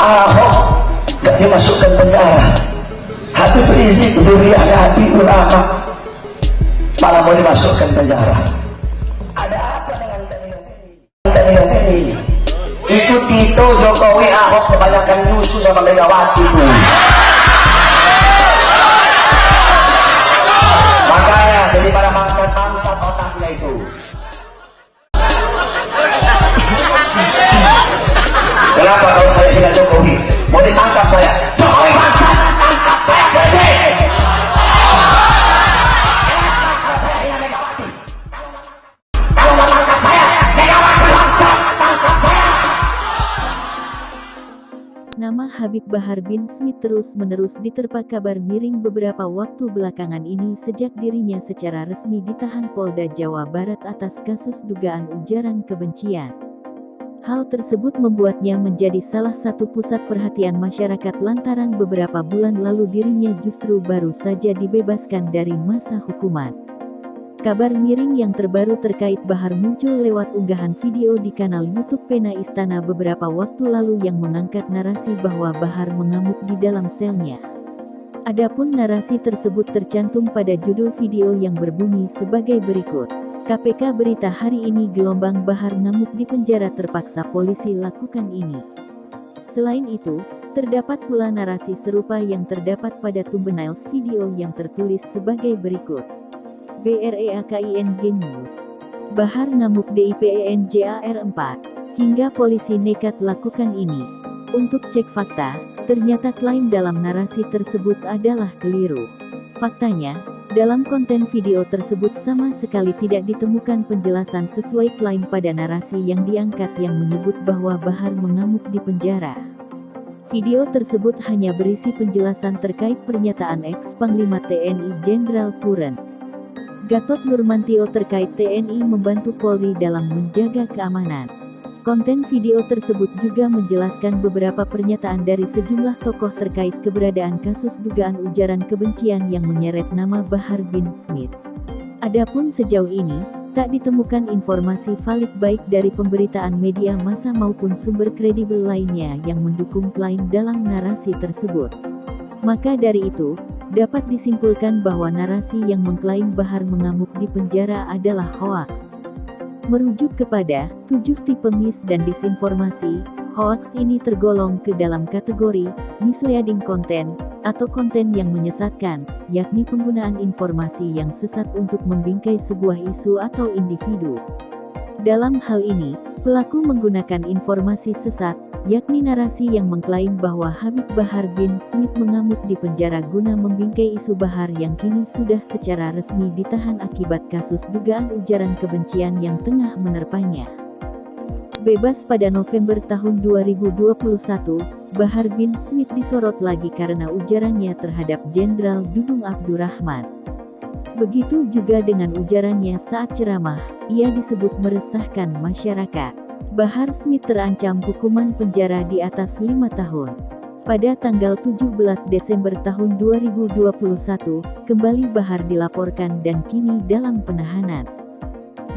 Ahok gak dimasukkan penjara, Habib Rizik zuriatnya Habib ulama malah mau dimasukkan penjara. Ada apa dengan temian ini? Itu Tito, Jokowi, Ahok kebanyakan nyusu sama Megawati tuh. Makanya jadi para bangsat-bangsat otaknya itu. Kenapa kalau saya tidak Jokowi mau ditangkap saya? Jokowi bangsat, tangkap saya bersih. Saya ini Megawati. Kalau mau tangkap saya, Megawati bangsat, tangkap saya. Nama Habib Bahar bin Smith terus-menerus diterpa kabar miring beberapa waktu belakangan ini sejak dirinya secara resmi ditahan Polda Jawa Barat atas kasus dugaan ujaran kebencian. Hal tersebut membuatnya menjadi salah satu pusat perhatian masyarakat lantaran beberapa bulan lalu dirinya justru baru saja dibebaskan dari masa hukuman. Kabar miring yang terbaru terkait Bahar muncul lewat unggahan video di kanal YouTube Pena Istana beberapa waktu lalu yang mengangkat narasi bahwa Bahar mengamuk di dalam selnya. Adapun narasi tersebut tercantum pada judul video yang berbunyi sebagai berikut. KPK berita hari ini gelombang Bahar ngamuk di penjara terpaksa polisi lakukan ini. Selain itu, terdapat pula narasi serupa yang terdapat pada thumbnails video yang tertulis sebagai berikut. BREAKING News. Bahar ngamuk DIPENJAR 4. Hingga polisi nekat lakukan ini. Untuk cek fakta, ternyata klaim dalam narasi tersebut adalah keliru. Faktanya, dalam konten video tersebut sama sekali tidak ditemukan penjelasan sesuai klaim pada narasi yang diangkat yang menyebut bahwa Bahar mengamuk di penjara. Video tersebut hanya berisi penjelasan terkait pernyataan ex-Panglima TNI Jenderal Purn Gatot Nurmantio terkait TNI membantu Polri dalam menjaga keamanan. Konten video tersebut juga menjelaskan beberapa pernyataan dari sejumlah tokoh terkait keberadaan kasus dugaan ujaran kebencian yang menyeret nama Bahar bin Smith. Adapun sejauh ini, tak ditemukan informasi valid baik dari pemberitaan media massa maupun sumber kredibel lainnya yang mendukung klaim dalam narasi tersebut. Maka dari itu, dapat disimpulkan bahwa narasi yang mengklaim Bahar mengamuk di penjara adalah hoaks. Merujuk kepada 7 tipe mis dan disinformasi, hoaks ini tergolong ke dalam kategori misleading content atau konten yang menyesatkan, yakni penggunaan informasi yang sesat untuk membingkai sebuah isu atau individu. Dalam hal ini, pelaku menggunakan informasi sesat, yakni narasi yang mengklaim bahwa Habib Bahar bin Smith mengamuk di penjara guna membingkai isu Bahar yang kini sudah secara resmi ditahan akibat kasus dugaan ujaran kebencian yang tengah menerpanya. Bebas pada November tahun 2021, Bahar bin Smith disorot lagi karena ujarannya terhadap Jenderal Dudung Abdurrahman. Begitu juga dengan ujarannya saat ceramah, ia disebut meresahkan masyarakat. Bahar Smith terancam hukuman penjara di atas 5 tahun. Pada tanggal 17 Desember tahun 2021, kembali Bahar dilaporkan dan kini dalam penahanan.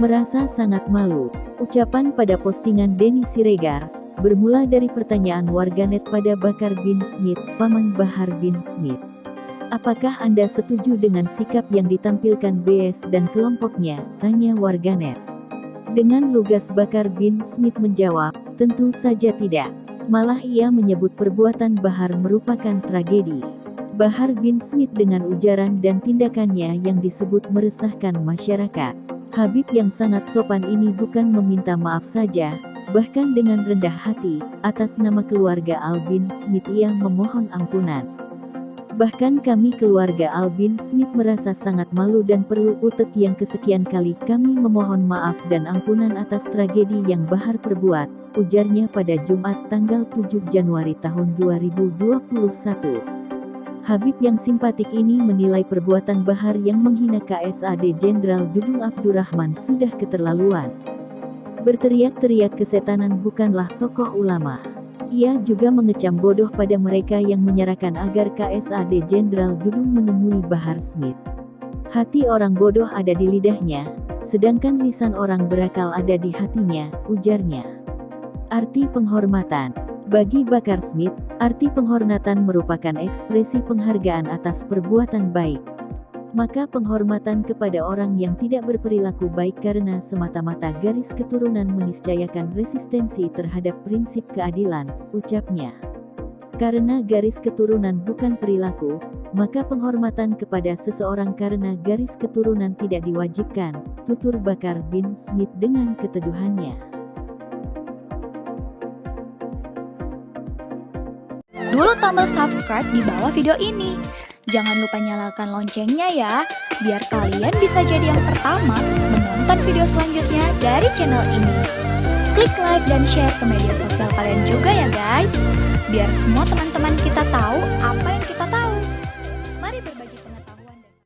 Merasa sangat malu, ucapan pada postingan Denny Siregar, bermula dari pertanyaan warganet pada Bahar bin Smith, paman Bahar bin Smith. Apakah Anda setuju dengan sikap yang ditampilkan BS dan kelompoknya? Tanya warganet. Dengan lugas Bahar bin Smith menjawab, tentu saja tidak. Malah ia menyebut perbuatan Bahar merupakan tragedi. Bahar bin Smith dengan ujaran dan tindakannya yang disebut meresahkan masyarakat. Habib yang sangat sopan ini bukan meminta maaf saja, bahkan dengan rendah hati, atas nama keluarga Al bin Smith ia memohon ampunan. Bahkan kami keluarga Al bin Smith merasa sangat malu dan perlu utek yang kesekian kali kami memohon maaf dan ampunan atas tragedi yang Bahar perbuat, ujarnya pada Jumat tanggal 7 Januari tahun 2021. Habib yang simpatik ini menilai perbuatan Bahar yang menghina KSAD Jenderal Dudung Abdurrahman sudah keterlaluan. Berteriak-teriak kesetanan bukanlah tokoh ulama. Ia juga mengecam bodoh pada mereka yang menyarankan agar KSAD Jenderal Dudung menemui Bahar Smith. Hati orang bodoh ada di lidahnya, sedangkan lisan orang berakal ada di hatinya, ujarnya. Arti penghormatan. Bagi Bakar Smith, arti penghormatan merupakan ekspresi penghargaan atas perbuatan baik. Maka penghormatan kepada orang yang tidak berperilaku baik karena semata-mata garis keturunan meniscayakan resistensi terhadap prinsip keadilan, ucapnya. Karena garis keturunan bukan perilaku, maka penghormatan kepada seseorang karena garis keturunan tidak diwajibkan, tutur Bakar bin Smith dengan keteduhannya. Dulu tombol subscribe di bawah video ini. Jangan lupa nyalakan loncengnya ya, biar kalian bisa jadi yang pertama menonton video selanjutnya dari channel ini. Klik like dan share ke media sosial kalian juga ya guys, biar semua teman-teman kita tahu apa yang kita tahu.